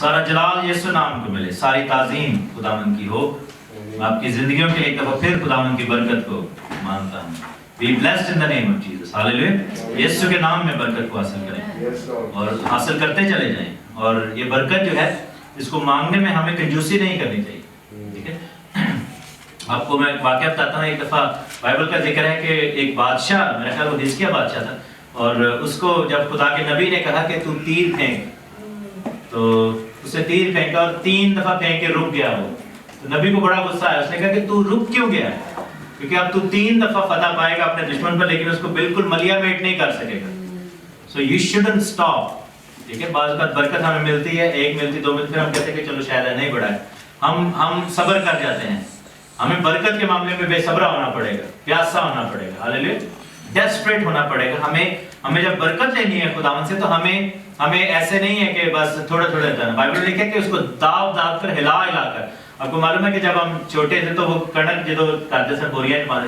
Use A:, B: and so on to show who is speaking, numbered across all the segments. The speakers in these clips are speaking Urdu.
A: سارا جلال یسوع نام کو ملے، ساری تعظیم خداوند کی ہو۔ آپ کی زندگیوں کے لیے ایک دفعہ پھر خداوند کی برکت کو مانگتا ہوں۔ Be blessed in the name of Jesus. Hallelujah. یسوع کے نام میں برکت کو حاصل کریں اور حاصل کرتے چلے جائیں، اور یہ برکت جو ہے اس کو مانگنے میں ہمیں کنجوسی نہیں کرنی چاہیے، ٹھیک ہے؟ آپ کو میں واقعہ بتاتا ہوں۔ ایک دفعہ بائبل کا ذکر ہے کہ ایک بادشاہ، میرا خیال وہ حزقیہ بادشاہ تھا، اور اس کو جب خدا کے نبی نے کہا کہ تو تیر پھینک، تو اسے تیر پھینکا اور 3 دفعہ پھینک کے رک گیا وہ۔ تو نبی کو بڑا غصہ آیا، اس نے کہا کہ تو رک کیوں گیا ہے؟ کیونکہ اب تو 3 دفعہ فتح پائے گا اپنے دشمن پر، لیکن اس کو بالکل ملیا میٹ نہیں کر سکے گا۔ سو یو شوڈنٹ اسٹاپ، ٹھیک ہے؟ بعض اوقات برکت ہمیں ملتی ہے، 1 ملتی 2 ملتی، پھر ہم کہتے ہیں کہ چلو شاید ہے نہیں بڑھا ہے، ہم صبر کر جاتے ہیں۔ ہمیں برکت کے معاملے میں بے صبرا ہونا پڑے گا، پیاسا ہونا پڑے گا، ہاللیلویا، ڈیسپریٹ ہونا پڑے گا۔ ہمیں جب برکت لینی ہے خداوند سے تو ہمیں ایسے نہیں ہے کہ بس تھوڑا تھوڑا دیتا ہے۔ بائبل لکھا ہے کہ اس کو داؤ کر ہلا کر، آپ کو معلوم ہے کہ جب ہم چھوٹے تھے تو وہ کڑک جدو کرتے سے بوریاں مارے،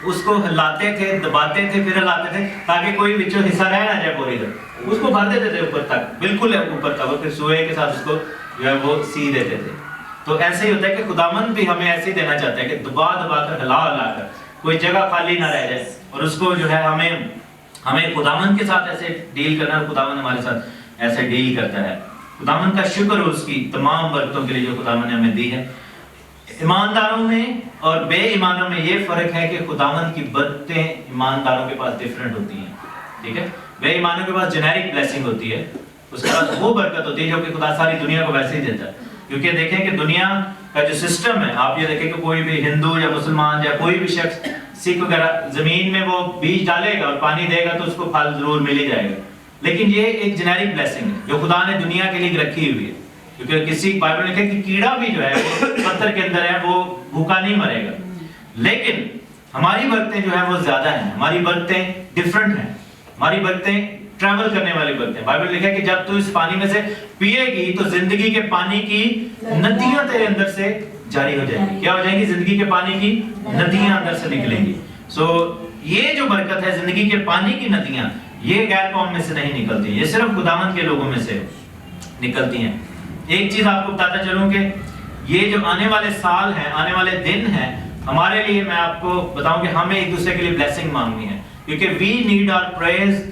A: اس کو ہلاتے تھے، دباتے تھے، پھر ہلاتے تھے تاکہ کوئی بچوں حصہ رہ نہ جائے بوری تک، اس کو بھر دیتے تھے اوپر تک، بالکل اوپر تک، اور پھر سوئے کے ساتھ اس کو جو ہے وہ سی دیتے تھے۔ تو ایسے ہی ہوتا ہے کہ خداوند بھی ہمیں ایسے ہی دینا چاہتا ہے کہ دبا کر ہلا کر کوئی جگہ خالی نہ رہ جائے، اور اس کو جو ہے ہمیں خداوند کے ساتھ ایسے ڈیل کرنا، خداوند ہمارے ساتھ ایسے ڈیل کرتا ہے۔ خداوند کا شکر ہو اس کی تمام برکتوں کے لیے جو خداوند نے ہمیں دی ہے۔ ایمانداروں میں اور بے ایمانوں میں یہ فرق ہے کہ خداوند کی برکتیں ایمانداروں کے پاس ڈیفرنٹ ہوتی ہیں، ٹھیک ہے؟ بے ایمانوں کے پاس جنیرک بلیسنگ ہوتی ہے، اس کے بعد وہ برکت ہوتی ہے جو کہ خدا ساری دنیا کو ویسے ہی دیتا ہے۔ کیونکہ دیکھیں کہ دنیا کا جو سسٹم ہے، آپ یہ دیکھیں کہ کوئی بھی ہندو یا مسلمان یا کوئی بھی شخص سکھ وغیرہ زمین میں وہ بیج ڈالے گا اور پانی دے گا تو اس کو پھل ضرور مل ہی جائے گا، لیکن یہ ایک جنیرک بلیسنگ ہے جو خدا نے دنیا کے لیے رکھی ہوئی ہے۔ کیونکہ کسی بائبل میں لکھا ہے کہ کیڑا بھی جو ہے وہ پتھر کے اندر ہے، وہ بھوکا نہیں مرے گا، لیکن ہماری برکتیں جو ہیں وہ زیادہ ہیں، ہماری برکتیں ڈیفرنٹ ہیں، ہماری برکتیں ٹریول کرنے والی برکتیں۔ بائبل لکھا ہے کہ جب تو اس پانی میں سے پیے گی تو زندگی کے پانی کی ندیاں تیرے اندر سے جاری ہو جائیں گی۔ کیا ہو جائیں گی؟ زندگی کے پانی کی ندیاں اندر سے نکلیں گی۔ سو یہ جو برکت ہے، زندگی کے پانی کی ندیاں، یہ غیر قوم میں سے نہیں نکلتی، یہ صرف خداوند کے لوگوں میں سے نکلتی ہیں۔ ایک چیز آپ کو بتاتا چلوں کہ یہ جو آنے والے سال ہیں، آنے والے دن ہیں، ہمارے لیے میں آپ کو بتاؤں کہ ہمیں ایک دوسرے کے لیے بلیسنگ مانگنی ہے، کیونکہ وی نیڈ آور پریز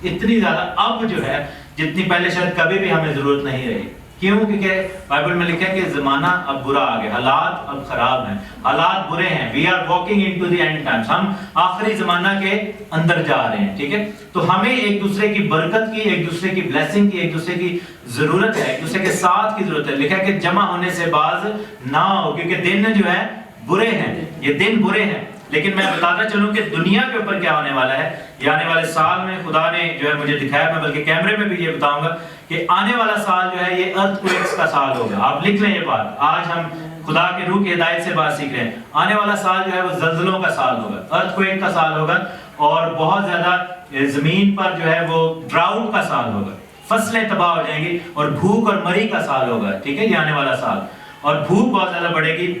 A: اتنی زیادہ اب جو ہے جتنی پہلے شاید کبھی بھی ہمیں ضرورت نہیں رہی۔ کیوں؟ کیونکہ بائبل میں لکھا ہے کہ زمانہ اب برا آ گیا، حالات اب خراب ہیں، حالات برے ہیں۔ We are walking into the end times, ہم آخری زمانہ کے اندر جا رہے ہیں، ٹھیک ہے؟ تو ہمیں ایک دوسرے کی برکت کی، ایک دوسرے کی بلیسنگ کی، ایک دوسرے کی ضرورت ہے، ایک دوسرے کے ساتھ کی ضرورت ہے۔ لکھا ہے کہ جمع ہونے سے باز نہ ہو، کیونکہ دن جو ہے برے ہیں، یہ دن برے ہیں۔ لیکن میں بتاتا چلوں کہ دنیا کے اوپر کیا ہونے والا ہے، یہ آنے والے سال میں خدا نے جو ہے مجھے دکھایا، میں بلکہ کیمرے میں بھی یہ بتاؤں گا کہ آنے والا سال جو ہے یہ ارتھ کویکس کا سال ہوگا۔ آپ لکھ لیں یہ بات، آج ہم خدا کے روح کی ہدایت سے بات سیکھ رہے ہیں۔ آنے والا سال جو ہے وہ زلزلوں کا سال ہوگا، ارتھ کویک کا سال ہوگا، اور بہت زیادہ زمین پر جو ہے وہ ڈراؤٹ کا سال ہوگا، فصلیں تباہ ہو جائیں گی، اور بھوک اور مری کا سال ہوگا، ٹھیک ہے؟ یہ آنے والا سال، اور بھوک بہت زیادہ بڑھے گی،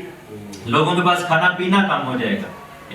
A: لوگوں کے پاس کھانا پینا کم ہو جائے گا۔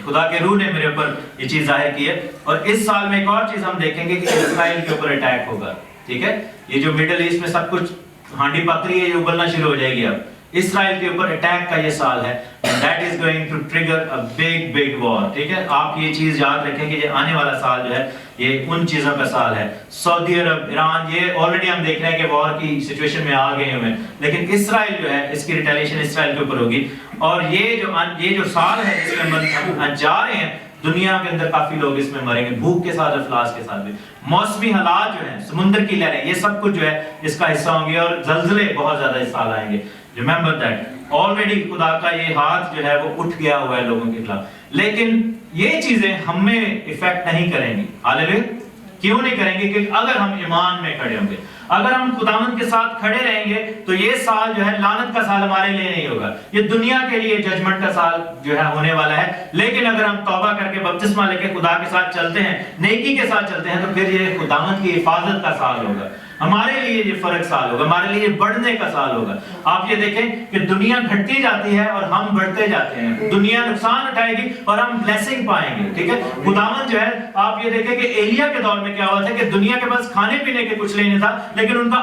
A: خدا کے روح نے میرے اوپر یہ چیز ظاہر کی ہے۔ اور اس سال میں ایک اور چیز ہم دیکھیں گے کہ اسرائیل کے اوپر اٹیک ہوگا، ٹھیک ہے؟ یہ جو مڈل ایسٹ میں سب کچھ ہانڈی پکڑی ہے، یہ ابلنا شروع ہو جائے گی۔ اب اسرائیل کے اوپر اٹیک کا یہ سال ہے، that is going to trigger a big big war, ٹھیک ہے؟ آپ یہ چیز یاد رکھیں کہ یہ آنے والا سال جو ہے یہ ان چیزوں کا سال ہے۔ سعودی عرب، ایران، یہ آلریڈی ہم دیکھ رہے ہیں کہ وار کی سچویشن میں آ گئے ہوئے ہیں، لیکن اسرائیل جو ہے اس کی ریٹیلیشن اسرائیل کے اوپر ہوگی۔ اور یہ جو سال ہے اس میں ہم جا رہے ہیں، دنیا کے اندر کافی لوگ اس میں مریں گے، بھوک کے ساتھ، افلاس کے ساتھ بھی، موسمی حالات جو ہیں، سمندر کی لہریں، یہ سب کچھ جو ہے اس کا حصہ ہوں گے، اور زلزلے بہت زیادہ اس سال آئیں گے۔ ریممبر دیٹ آلریڈی خدا کا یہ ہاتھ جو ہے وہ اٹھ گیا ہوا ہے لوگوں کے خلاف، لیکن یہ چیزیں ہمیں افیکٹ نہیں کریں گی۔ ہاللیلویا! کیوں نہیں کریں گے؟ کیونکہ اگر ہم ایمان میں کھڑے ہوں گے، اگر ہم خداوند کے ساتھ کھڑے رہیں گے، تو یہ سال جو ہے لعنت کا سال ہمارے لیے نہیں ہوگا، یہ دنیا کے لیے ججمنٹ کا سال جو ہے ہونے والا ہے۔ لیکن اگر ہم توبہ کر کے بپتسمہ لے کے خدا کے ساتھ چلتے ہیں، نیکی کے ساتھ چلتے ہیں، تو پھر یہ خداوند کی حفاظت کا سال ہوگا، ہمارے لیے یہ فرق سال ہوگا، ہمارے لیے بڑھنے کا سال ہوگا۔ آپ یہ دیکھیں کہ دنیا گھٹتی جاتی ہے اور ہم بڑھتے جاتے ہیں، دنیا نقصان اٹھائے گی اور ہم بلیسنگ پائیں گے، ٹھیک ہے؟ خداوند جو ہے، آپ یہ دیکھیں کہ ایلیا کے دور میں کیا ہوا تھا کہ دنیا کے پاس کھانے پینے کے کچھ نہیں تھا، لیکن ان کا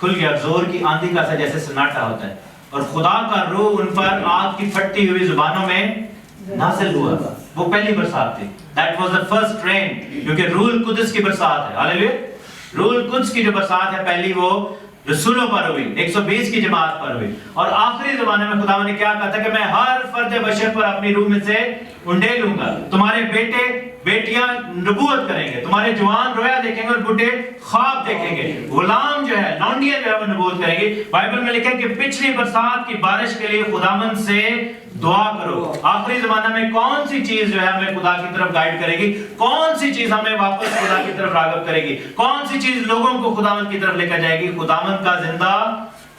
A: کھل گیا, زور کی آندھی کا سا جیسے سناٹا ہوتا ہے, اور خدا کا روح ان پر آگ کی پھٹتی ہوئی زبانوں میں نازل ہوا. وہ پہلی برسات تھی. That was the first rain, کیونکہ روح القدس کی برسات ہے. ہاللیلویا. روح القدس کی جو برسات ہے پہلی, وہ رسولوں پر ہوئی, 120 کی جماعت پر ہوئی. اور آخری زمانے میں خدا نے کیا کہا تھا کہ میں ہر فرد بشر پر اپنی روح میں سے انڈے لوں گا. تمہارے بیٹے بیٹیاں نبوت کریں گے, تمہارے جوان رویا دیکھیں گے اور بڈھے خواب دیکھیں گے, غلام جو ہے لونڈیاں جو ہے وہ نبوت کریں گی. بائبل میں لکھا ہے کہ پچھلی برسات کی بارش کے لیے خداوند سے دعا کرو. آخری زمانہ میں کون سی چیز جو ہے ہمیں خدا کی طرف گائیڈ کرے گی, کون سی چیز ہمیں واپس خدا کی طرف راغب کرے گی, کون سی چیز لوگوں کو خداوند کی طرف لے کر جائے گی؟ خداوند کا زندہ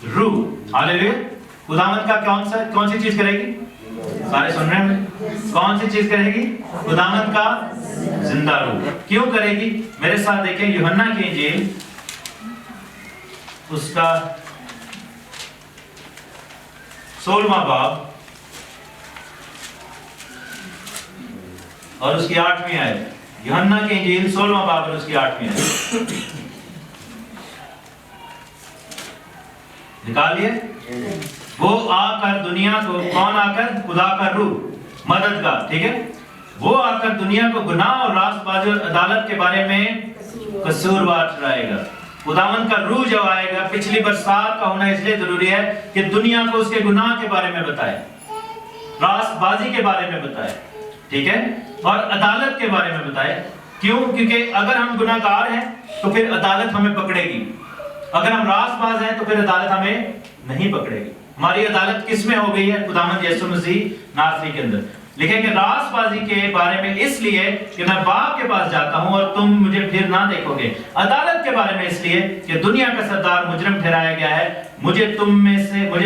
A: روح. ہاللیلویا. خداوند کا کون سی چیز کرے گی؟ سارے سن رہے ہیں؟ کون سی چیز کرے گی؟ خداوند کا زندہ روح. کیوں کرے گی؟ میرے ساتھ دیکھیں یوحنا کی انجیل, اس کا 16واں باب اور اس کی 8ویں آیت. یوحنا کی انجیل 16واں باب اور اس کی 8ویں آیت نکالیے. وہ آ کر دنیا کو, کون آ کر؟ خدا کا روح مددگار, ٹھیک ہے, وہ آ کر دنیا کو گناہ اور راست بازی اور عدالت کے بارے میں قصوروار ٹھہرائے گا. خداوند کا روح جب آئے گا, پچھلی برسات کا ہونا اس لیے ضروری ہے کہ دنیا کو اس کے گناہ کے بارے میں بتائے, راست بازی کے بارے میں بتائے, ٹھیک ہے, اور عدالت کے بارے میں بتائے. کیوں؟ کیونکہ اگر ہم گناہ گار ہیں تو پھر عدالت ہمیں پکڑے گی, اگر ہم راست باز ہیں تو پھر عدالت ہمیں نہیں پکڑے گی. ہماری عدالت کس میں ہو گئی ہے؟ خداوند یسوع مسیح ناصری کے اندر. لکھیں کہ راست بازی کے بارے میں اس لیے کہ میں باپ کے پاس جاتا ہوں اور تم مجھے پھر نہ دیکھو گے. عدالت کے بارے میں اس لیے کہ دنیا کا سردار مجرم ٹھہرایا گیا ہے. مجھے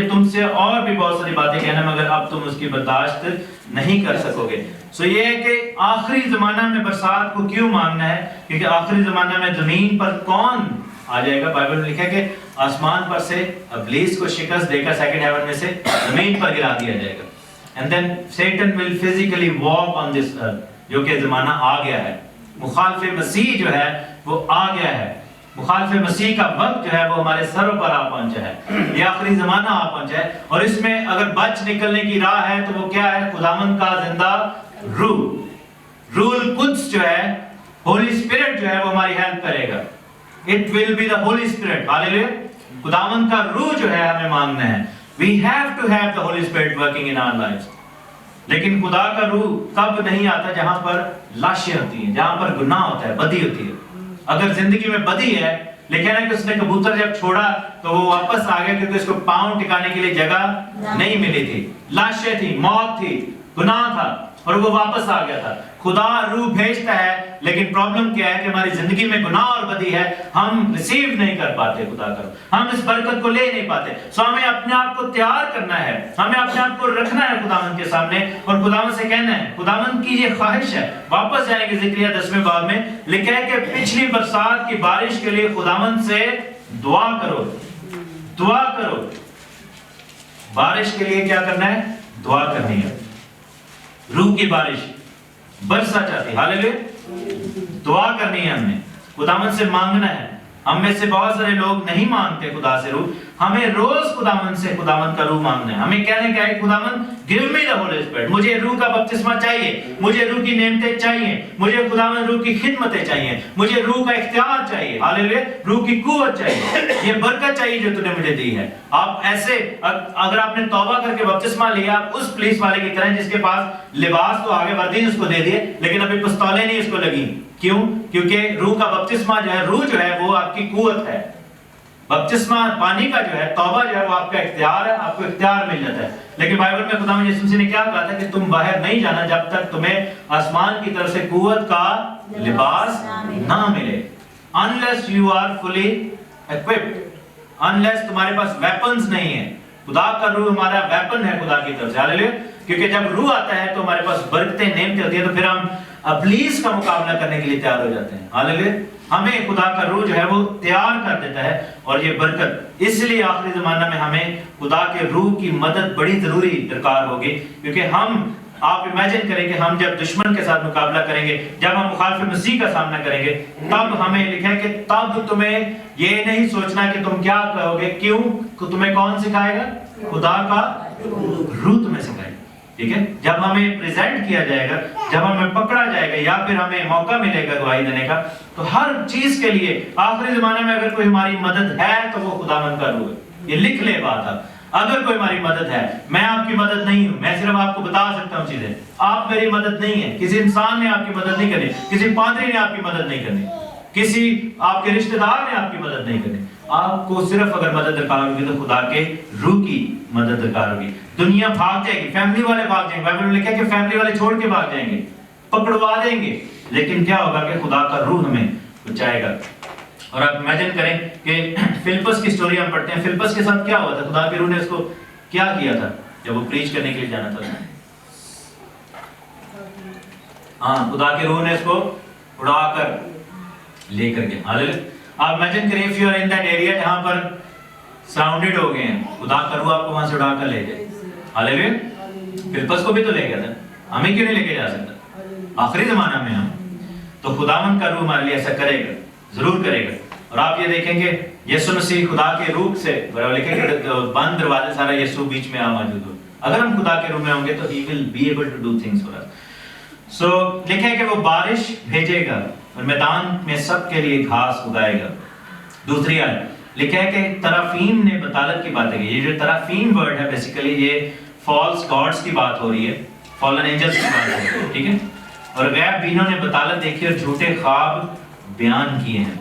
A: تم سے اور بھی بہت ساری باتیں کہنا, مگر اب تم اس کی برداشت نہیں کر سکو گے. سو یہ ہے کہ آخری زمانہ میں برسات کو کیوں مانگنا ہے؟ کیونکہ آخری زمانہ میں زمین پر کون آ جائے گا؟ بائبل میں لکھا ہے کہ آسمان پر سے ابلیس کو شکست دے کر سیکنڈ ہیون میں سے زمین پر گرا دیا جائے گا. And then Satan will physically walk on this earth, جو کہ زمانہ آ گیا ہے. مخالف مسیح جو ہے وہ آ گیا ہے. مخالف مسیح کا وقت جو ہے وہ ہمارے سروں پر آ پہنچا ہے. یہ آخری زمانہ آ پہنچا ہے, اور اس میں اگر بچ نکلنے کی راہ ہے تو وہ کیا ہے؟ خداوند کا زندہ روح. روح القدس جو ہے, ہولی اسپرٹ جو ہے وہ ہماری ہیلپ کرے گا. It will be the Holy Spirit. Hallelujah. خداوند کا روح جو ہے ہمیں مانگنا ہے. We have to have the Holy Spirit working in our lives. لیکن خدا کا روح کب نہیں آتا؟ جہاں پر لاشیں ہوتی ہیں, جہاں پر گناہ ہوتا ہے, بدی ہوتی ہے. اگر زندگی میں بدی ہے, لیکن ہے کہ اس نے کبوتر جب چھوڑا تو وہ واپس آ گیا کیونکہ اس کو پاؤں ٹکانے کے لیے جگہ نہیں ملی تھی. لاشیں تھی, موت تھی, گناہ تھا, اور وہ واپس آ گیا تھا. خدا روح بھیجتا ہے, لیکن پرابلم کیا ہے کہ ہماری زندگی میں گناہ اور بدی ہے, ہم ریسیو نہیں کر پاتے خدا کا, ہم اس برکت کو لے نہیں پاتے. سو ہمیں اپنے آپ کو تیار کرنا ہے, ہمیں اپنے آپ کو رکھنا ہے خداوند کے سامنے, اور خداوند سے کہنا ہے. خداوند کی یہ خواہش ہے. واپس جائیں گے ذکریہ 10ویں باب میں لکھا ہے کہ پچھلی برسات کی بارش کے لیے خداوند سے دعا کرو. دعا کرو. بارش کے لیے کیا کرنا ہے؟ دعا کرنی ہے. روح کی بارش برسا چاہتی. ہاللیلویا. دعا کرنی ہے ہم نے, خداوند سے مانگنا ہے. ہم میں سے بہت سارے لوگ نہیں مانگتے خدا سے روح. ہمیں روز خداوند سے خداوند کا روح مانگنا ہے. ہمیں کہنے کیا ہے؟ خداوند گیو می دی ہولی اسپرٹ. مجھے روح کا بپتسمہ چاہیے, مجھے روح کی نعمتیں چاہیے, مجھے خداوند روح کی خدمتیں چاہیے, مجھے روح کا اختیار چاہیے. ہاللیلویا. روح کی قوت چاہیے, یہ برکت چاہیے جو تو نے مجھے دی ہے. آپ ایسے اگر آپ نے توبہ کر کے بپتسمہ لیا, اس پولیس والے کی طرح جس کے پاس لباس تو آگے وردی اس کو دے دیے, لیکن ابھی پستولیں نہیں اس کو لگی. کیوں؟ کیونکہ روح کا بپتسمہ جو ہے, روح جو ہے وہ آپ کی قوت ہے. بپتسمہ پانی کا جو ہے, توبہ جو ہے وہ آپ کا اختیار ہے, آپ کو اختیار مل جاتا ہے. لیکن بائبل میں خداوند یسوع مسیح نے کیا کہا تھا کہ تم باہر نہیں جانا جب تک تمہیں آسمان کی طرف سے قوت کا لباس نہ ملے. unless you are fully equipped, unless تمہارے پاس weapons نہیں ہیں. خدا کا روح ہمارا ویپن ہے خدا کی طرف سے. ہاللیلویا. کیونکہ جب روح آتا ہے تو ہمارے پاس برکتیں نعمتیں ہوتی ہیں, تو پھر ہم ابلیس کا مقابلہ کرنے کے لیے تیار ہو جاتے ہیں. ہاللیلویا. ہمیں خدا کا روح جو ہے وہ تیار کر دیتا ہے, اور یہ برکت اس لیے آخری زمانہ میں ہمیں خدا کے روح کی مدد بڑی ضروری درکار ہوگی, کیونکہ ہم آپ امیجن کریں کہ ہم جب دشمن کے ساتھ مقابلہ کریں گے، جب ہم مخالف مسیح کا سامنا کریں گے، تب ہمیں لکھا ہے کہ تب تمہیں یہ نہیں سوچنا کہ تم کیا کہو گے. کیوں؟ کہ تمہیں کون سکھائے گا؟ خدا کا روح تمہیں سکھائے گا. ٹھیک ہے، جب ہمیں پریزنٹ کیا جائے گا، جب ہمیں پکڑا جائے گا یا پھر ہمیں موقع ملے گا گواہی دینے کا، تو ہر چیز کے لیے آخری زمانے میں اگر کوئی ہماری مدد ہے تو وہ خداوند کا روح ہے. یہ لکھ لے بات آپ. اگر کوئی ہماری مدد ہے، میں آپ کی مدد نہیں ہوں، میں صرف آپ کو بتا سکتا ہوں چیزیں. آپ میری مدد نہیں ہے. کسی انسان نے آپ کی مدد نہیں کرنی، کسی پادری نے آپ کی مدد نہیں کرنی، کسی آپ کے رشتہ دار نے آپ کی مدد نہیں کرنی. آپ کو صرف اگر مدد درکار ہوگی تو خدا کے روح کی مدد درکار ہوگی. دنیا بھاگ جائے گی، فیملی والے بھاگ جائیں گے. بائبل میں لکھا ہے کہ فیملی والے چھوڑ کے بھاگ جائیں گے، پکڑوا دیں گے، لیکن کیا ہوگا کہ خدا کا روح ہمیں بچائے گا. اور آپ امیجن کریں کہ فلپس کی سٹوری ہم پڑھتے ہیں. فلپس کے ساتھ کیا ہوا تھا؟ خدا کے روح نے اس کو کیا کیا تھا جب وہ پریچ کرنے کے لیے جانا تھا؟ ہاں، خدا کے روح نے اس کو اڑا کر لے کر گیا. ہاللیلویہ. آپ امیجن کریں if you are in that area جہاں پر سراؤنڈڈ ہو گئے ہیں، خدا کا روح آپ کو وہاں سے اڑا کر لے جائے. ہاللیلویہ. فلپس کو بھی تو لے گیا تھا، ہمیں کیوں نہیں لے کے جا سکتا؟ آخری زمانہ میں ہم تو خداوند کا روح ہمارے لیے ایسا کرے گا، ضرور کرے گا. اور آپ یہ دیکھیں گے یسوع مسیح خدا کے روح سے لکھیں کہ بند دروازے سارا یسوع بیچ میں موجود ہو. اگر ہم خدا کے روح میں ہوں گے تو he will be able to do things for us. سو لکھا ہے کہ وہ بارش بھیجے گا اور میدان میں سب کے لیے گھاس اگائے گا. دوسری آیت لکھا ہے کہ ترافیم نے بطالت کی باتیں کی. یہ جو ترافیم ورڈ ہے بیسیکلی یہ فالس گاڈز کی بات ہو رہی ہے، فالن اینجلز کی بات ہو رہی ہے. ٹھیک ہے. اور غیب بینوں نے بطالت دیکھی اور جھوٹے خواب بیان کیے ہیں.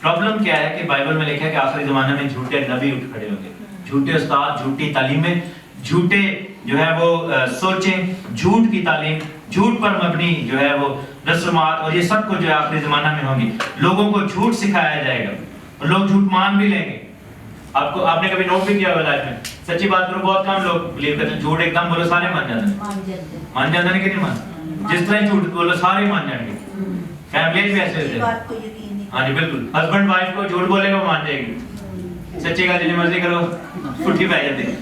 A: پرابلم کیا ہے کہ بائبل میں لکھا ہے کہ آخری زمانے میں جھوٹے نبی اٹھ کھڑے ہوں گے، جھوٹے استاد، جھوٹی تعلیمیں، جھوٹے جو ہے وہ سوچیں، جھوٹ کی تعلیم، جھوٹ پر مبنی جو ہے وہ رسومات، اور یہ سب کو جو ہے آخری زمانہ میں ہوں گی. لوگوں کو جھوٹ سکھایا جائے گا اور لوگ جھوٹ مان بھی لیں گے. آپ نے کبھی نوٹ بھی کیا ہوگا لائف میں، سچی بات کرو بہت کم لوگ بلیو کرتے ہیں. جھوٹ ایک دم بولو سارے مان جاتے ہیں. مان جاتے ہیں کہ نہیں مان؟ جس طرح جھوٹ بولو سارے مان جائیں گے. فیملی بھی ایسے ہوتے ہیں. ہاں جی بالکل. ہسبینڈ وائف کو جھوٹ بولے گا وہ مان جائے گی، سچی کا جتنی مرضی کرو پٹھی پہ جاتی ہے.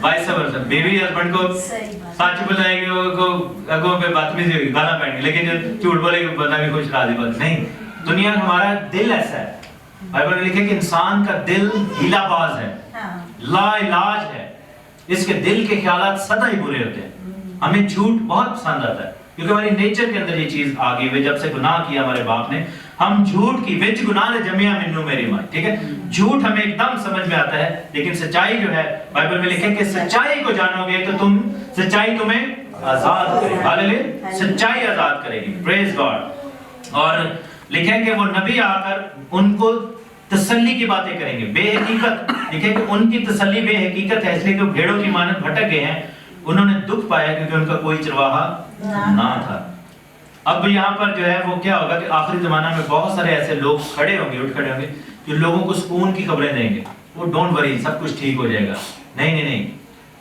A: وائس سا بیوی ہسبینڈ کو سچ بتائے گی، اگوں پہ بدتمیزی ہوگی، گانا پڑیں گے، لیکن جو جھوٹ بولے گی بتا بھی خوش راضی بات نہیں. دنیا ہمارا دل ایسا ہے. بائبل میں لکھا ہے کہ انسان کا دل ہیلا باز ہے، لا علاج ہے. اس کے دل کے خیالات سدا ہی برے ہوتے ہیں. ہمیں جھوٹ بہت پسند آتا ہے کیونکہ ہماری نیچر کے اندر یہ چیز آ گئی ہوئی. جب سے گناہ کیا ہمارے باپ نے، ہم جھوٹ کی وچ گناہ نے جمیا منو میری ماں. ٹھیک ہے. جھوٹ ہمیں ایک دم سمجھ میں آتا ہے، لیکن سچائی جو ہے بائبل میں لکھا ہے کہ سچائی کو جانو گے تو تم سچائی تمہیں آزاد کرے گی. ہاللیلویہ. سچائی آزاد کرے گی. پریز گاڈ. اور لکھا ہے کہ وہ نبی آ کر ان کو تسلی کی باتیں کریں گے. بے حقیقت لکھا ہے کہ ان کی تسلی بے حقیقت ہے، اس لیے کہ وہ بھیڑوں کی مانند بھٹک گئے ہیں. انہوں نے دکھ پایا کیونکہ ان کا کوئی چرواہا نہ تھا. اب یہاں پر جو ہے وہ کیا ہوگا کہ آخری زمانہ میں بہت سارے ایسے لوگ کھڑے ہوں گے، اٹھ کھڑے ہوں گے جو لوگوں کو سکون کی خبریں دیں گے. وہ ڈونٹ وری، سب کچھ ٹھیک ہو جائے گا. نہیں،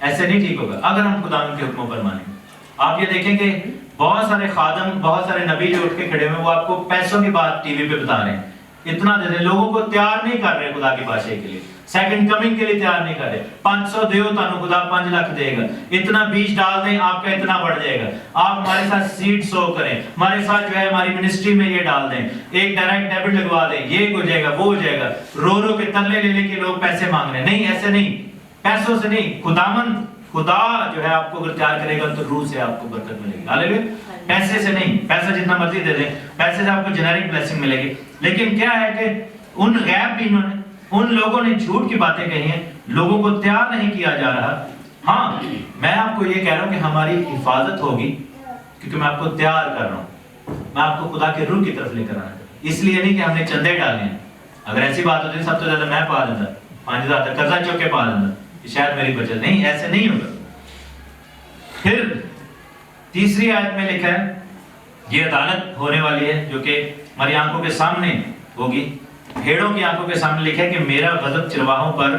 A: ایسے نہیں ٹھیک ہوگا اگر ہم خدا کے حکموں پر مانیں گے. آپ یہ دیکھیں کہ بہت سارے خادم، بہت سارے نبی جو اٹھ کے کھڑے ہوئے وہ آپ کو پیسوں کی بات ٹی وی پہ بتا رہے ہیں. اتنا دے دیں، لوگوں کو تیار نہیں کر رہے خدا کی بادشاہی کے لیے، سیکنڈ کمنگ کے لیے تیار نہیں کر رہے. 500 دیو تانوں خدا 5 لاکھ دے گا. اتنا بیج ڈال دیں آپ کا اتنا بڑھ جائے گا. آپ ہمارے ساتھ سیڈ سو کریں، ہمارے ساتھ جو ہے ہماری منسٹری میں یہ ڈال دیں، ایک ڈائریکٹ ڈیبٹ لگوا دیں، یہ ہو جائے گا وہ ہو جائے گا. رو کے تلے لے کے لوگ پیسے مانگ رہے ہیں. نہیں، ایسے نہیں، پیسوں سے نہیں. خدا جو ہے آپ کو اگر تیار کرے گا تو روح سے آپ کو برکت ملے گی. ہاللیلویہ. پیسے سے نہیں. پیسہ جتنا مرضی دے دیں، پیسے سے آپ کو جنریک بلیسنگ ملے گی. لیکن کیا ہے کہ ان غیب بینوں نے، ان لوگوں نے جھوٹ کی باتیں کہی ہیں، لوگوں کو تیار نہیں کیا جا رہا. ہاں، میں آپ کو یہ کہہ رہا ہوں کہ ہماری حفاظت ہوگی کیونکہ میں آپ کو تیار کر رہا ہوں. میں آپ کو خدا کے روح کی طرف لے کر آنا. اس لیے نہیں کہ ہم نے چندے ڈالے ہیں. اگر ایسی بات ہوتی سب سے زیادہ میں پا دیتا، 5000 قرضہ چوک کے پا دیتا، شاید میری بچت. نہیں، ایسے نہیں ہوگا. پھر تیسری آیت میں لکھا ہے یہ عدالت ہونے والی ہے جو کہ ہماری آنکھوں کے سامنے ہوگی. بھیڑوں کی آنکھوں کے سامنے لکھا ہے کہ میرا غضب چرواہوں پر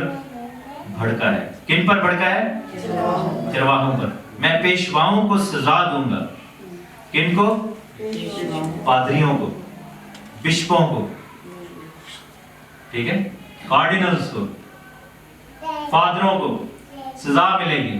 A: بھڑکا ہے. کن پر بھڑکا ہے؟ چرواہوں پر. میں پیشواؤں کو سزا دوں گا. کن کو؟ پادریوں کو، بشپوں کو، ٹھیک ہے، کارڈینلز کو، فادروں کو سزا ملے گی.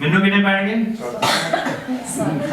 A: ਮੈਨੂੰ ਕਿੰਨੇ ਪੈਣਗੇ?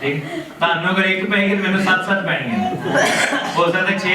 A: ਠੀਕ, ਤੁਹਾਨੂੰ ਅਗਰ 1 ਪਏਗੀ ਤੇ ਮੈਨੂੰ 7 ਪੈਣਗੇ। ਹੋ ਸਕਦਾ 6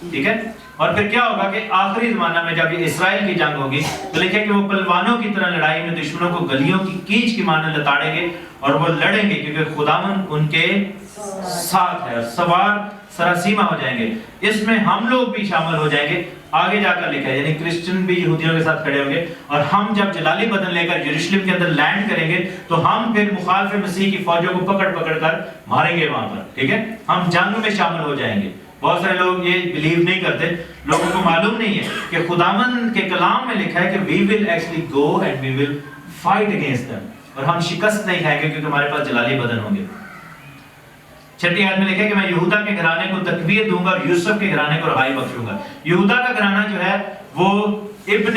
A: ٹھیک ہے. اور پھر کیا ہوگا کہ آخری زمانہ میں جب یہ اسرائیل کی جنگ ہوگی تو لکھے کہ وہ پہلوانوں کی طرح لڑائی میں دشمنوں کو گلیوں کی کیچ کی مانند لتاڑیں گے اور وہ لڑیں گے کیونکہ خداوند ان کے ساتھ ہے. سوار سراسیمہ ہو جائیں گے. اس میں ہم لوگ بھی شامل ہو جائیں گے. آگے جا کر لکھا ہے یعنی کرسچن بھی یہودیوں کے ساتھ کھڑے ہوں گے اور ہم جب جلالی بدن لے کر یروشلم کے اندر لینڈ کریں گے تو ہم پھر مخالف مسیح کی فوجوں کو پکڑ پکڑ کر ماریں گے وہاں پر. ٹھیک ہے, ہم جنگ میں شامل ہو جائیں گے. بہت سارے لوگ یہ بلیو نہیں کرتے, لوگوں کو معلوم نہیں ہے کہ خداوند کے کلام میں لکھا ہے کہ we will actually go and we will fight against them, اور ہم شکست نہیں کھائیں گے کیونکہ ہمارے پاس جلالی بدن ہوں گے. 6 آیت میں لکھا ہے کہ میں یہودا کے گھرانے کو تقویت دوں گا اور یوسف کے گھرانے کو رہائی بخشوں گا. یہودا کا گھرانہ جو ہے وہ ابن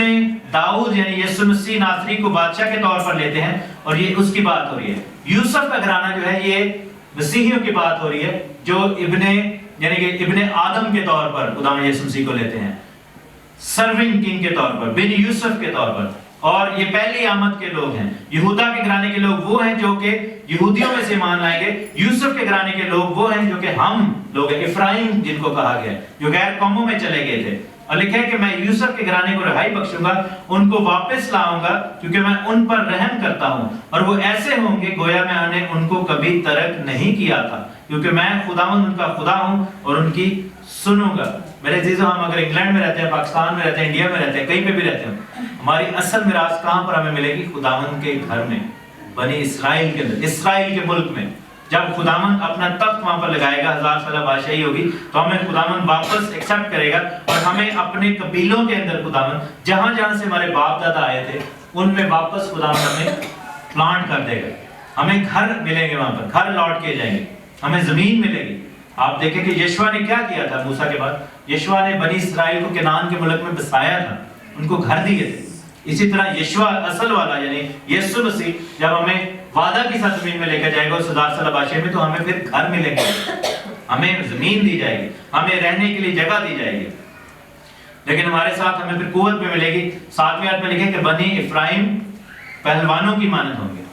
A: داؤد یعنی یسوع مسیح ناصری کو بادشاہ کے طور پر لیتے ہیں اور یہ اس کی بات ہو رہی ہے. یوسف کا گھرانہ جو ہے یہ مسیحیوں کی بات ہو رہی ہے جو یعنی کہ ابن آدم کے طور پر خداوند یسوع مسیح کو لیتے ہیں, سرونگ کنگ کے طور پر, بن یوسف کے طور پر. اور یہ پہلی آمد کے لوگ ہیں. یہودا کے گھرانے کے لوگ وہ ہیں جو کہ یہودیوں میں سے ایمان لائیں گے. یوسف کے گھرانے کے لوگ وہ ہیں جو کہ ہم لوگ ہیں, افرایم جن کو کہا گیا, جو غیر قوموں میں چلے گئے تھے. اور لکھا ہے کہ میں یوسف کے گھرانے کو رہائی بخشوں گا, ان کو واپس لاؤں گا کیونکہ میں ان پر رحم کرتا ہوں اور وہ ایسے ہوں گے گویا میں نے ان کو کبھی ترک نہیں کیا تھا کیونکہ میں خداوند ان کا خدا ہوں اور ان کی سنوں گا. میرے عزیزو, ہم اگر انگلینڈ میں رہتے ہیں, پاکستان میں رہتے ہیں, انڈیا میں رہتے ہیں, کہیں پہ بھی رہتے ہیں, ہماری اصل میراث کہاں پر ہمیں ملے گی؟ خداوند کے گھر میں, بنی اسرائیل کے اندر, اسرائیل کے ملک میں. جب خداوند اپنا تخت وہاں پر لگائے گا, 1000 سالہ بادشاہی ہوگی, تو ہمیں خداوند واپس ایکسپٹ کرے گا اور ہمیں اپنے قبیلوں کے اندر خداوند جہاں جہاں سے ہمارے باپ دادا آئے تھے ان میں واپس خداوند ہمیں پلانٹ کر دے گا. ہمیں گھر ملیں گے, وہاں پر گھر لوٹ کے جائیں گے, ہمیں زمین ملے گی. آپ دیکھیں کہ یشوع نے کیا کیا تھا موسیٰ کے بعد؟ یشوع نے بنی اسرائیل کو کنعان کے ملک میں بسایا تھا, ان کو گھر دیے تھے. اسی طرح یشوع اصل والا یعنی یسوع مسیح جب ہمیں وعدہ کی ساتھ زمین میں لے کر جائے گا اس 1000 سالہ بادشاہی میں, تو ہمیں پھر گھر ملیں گے, ہمیں زمین دی جائے گی, ہمیں رہنے کے لیے جگہ دی جائے گی. لیکن ہمارے ساتھ ہمیں پھر قوت بھی ملے گی. 7ویں آیت میں لکھے کہ بنی افرایم پہلوانوں کی مانند ہوں گے.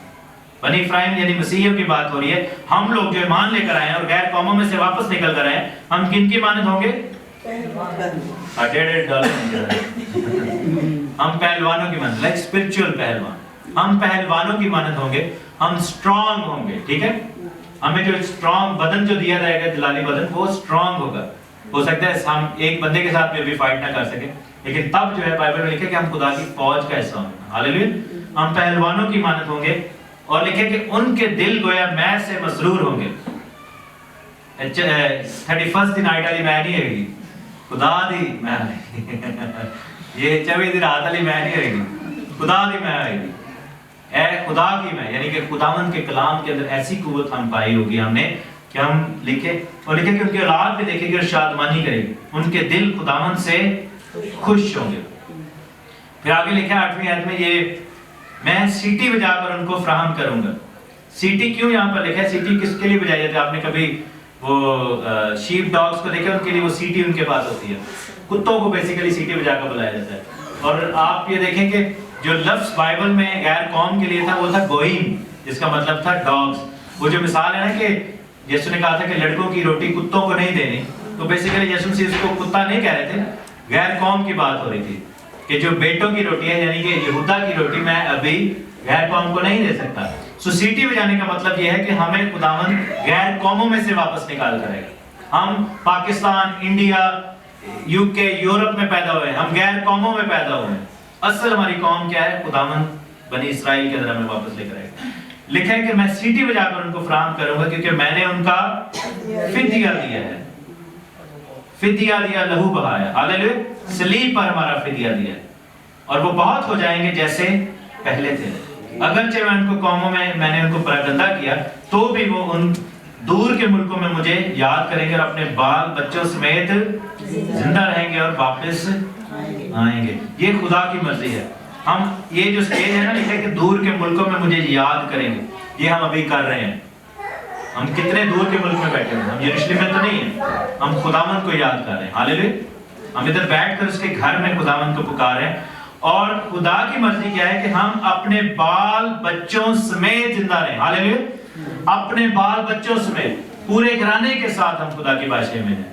A: بنی افرایم یعنی مسیحیوں کی بات ہو رہی ہے. ہم لوگ جو ایمان لے کر آئے ہیں اور غیر قوموں میں سے واپس نکل کر آئے ہیں, ہم کن کی مانند ہوں گے؟ ہم پہلوانوں کی مانند, لائک اسپرچول پہلوان. ہم پہلوانوں کی مانند ہوں گے, ہم اسٹرانگ ہوں گے. ٹھیک ہے, ہمیں جو اسٹرانگ بدن جو دیا جائے گا, جلالی بدن, وہ اسٹرانگ ہوگا. ہو سکتا ہے ہم ایک بندے کے ساتھ میں بھی فائٹ نہ کر سکیں, لیکن تب جو ہے بائبل میں لکھے کہ ہم خدا کی فوج کا حصہ ہوں گے. ہاللیلویا. ہم پہلوانوں کی مانند ہوں گے اور لکھے کہ ان کے دل گویا میں سے مسرور ہوں گے. 31 دن آئیٹ علی میں نہیں ہے گی, خدا دی میں یہ 24 دن رات علی میں نہیں ہے گی, خدا دی میں آئے گی. اے خدا کی میں, یعنی کہ خداوند کے کلام کے اندر ایسی قوت ہم پائی ہوگی ہم نے کہ ہم لکھے اور لکھے کہ ان کے اولاد بھی دیکھے گی اور شادمانی کرے گی, ان کے دل خداوند سے خوش ہوں گے. پھر آگے لکھا 8ویں آیت میں یہ میں سیٹی بجا کر ان کو فراہم کروں گا. سیٹی کیوں یہاں پر لکھا ہے؟ سیٹی کس کے لیے بجائی جاتی ہے؟ آپ نے کبھی وہ شیپ ڈاگز کو دیکھا, ان کے لیے وہ سیٹی ان کے پاس ہوتی ہے. کتوں کو بیسیکلی سیٹی بجا کر بلایا جاتا ہے. اور آپ یہ دیکھیں کہ جو لفظ بائبل میں غیر قوم کے لیے تھا وہ تھا گوئم, جس کا مطلب تھا ڈاگز. وہ جو مثال ہے نا کہ یسوع نے کہا تھا کہ لڑکوں کی روٹی کتوں کو نہیں دینی, تو بیسیکلی یسوع مسیح اس کو کتا نہیں کہہ رہے تھے, غیر قوم کی بات ہو رہی تھی کہ جو بیٹوں کی روٹی ہے یعنی کہ یہودا کی روٹی میں ابھی غیر قوم کو نہیں دے سکتا. سو سیٹی بجانے کا مطلب یہ ہے کہ ہمیں خداوند غیر قوموں میں سے واپس نکال کرے گا. ہم پاکستان, انڈیا, UK, یورپ میں پیدا ہوئے ہیں, ہم غیر قوموں میں پیدا ہوئے ہیں. اصل ہماری قوم کیا ہے؟ خداوند بنی اسرائیل کے اندر ہمیں واپس لے کر آئے گا. لکھا ہے کہ میں سیٹی بجا کر ان کو فراہم کروں گا کیونکہ میں نے ان کا فدیہ دیا ہے. فدیہ دیا, لہو بہایا. ہاللیلویا. صلیب پر ہمارا فدیہ دیا ہے اور وہ بہت ہو جائیں گے جیسے پہلے تھے. اگرچہ میں ان کو قوموں میں نے ان کو پراگندہ کیا, تو بھی وہ ان دور کے ملکوں میں مجھے یاد کریں گے اور اپنے بال بچوں سمیت زندہ رہیں گے اور واپس آئیں گے. یہ خدا کی مرضی ہے. ہم یہ جو سٹیج ہے نا لکھا ہے کہ دور کے ملکوں میں مجھے یاد کریں گے, یہ ہم ابھی کر رہے ہیں. ہم کتنے دور کے ملک میں بیٹھے ہیں, ہم یروشلم میں تو نہیں ہیں, ہم خداوند کو یاد کر رہے ہیں. ہاللیلویا. ہم ادھر بیٹھ کر اس کے گھر میں خداوند کو پکار رہے ہیں. اور خدا کی مرضی کیا ہے کہ ہم اپنے بال بچوں سمیت زندہ رہیں. ہاللیلویا. اپنے بال بچوں سمیت پورے گھرانے کے ساتھ ہم خدا کی بادشاہی میں ہیں.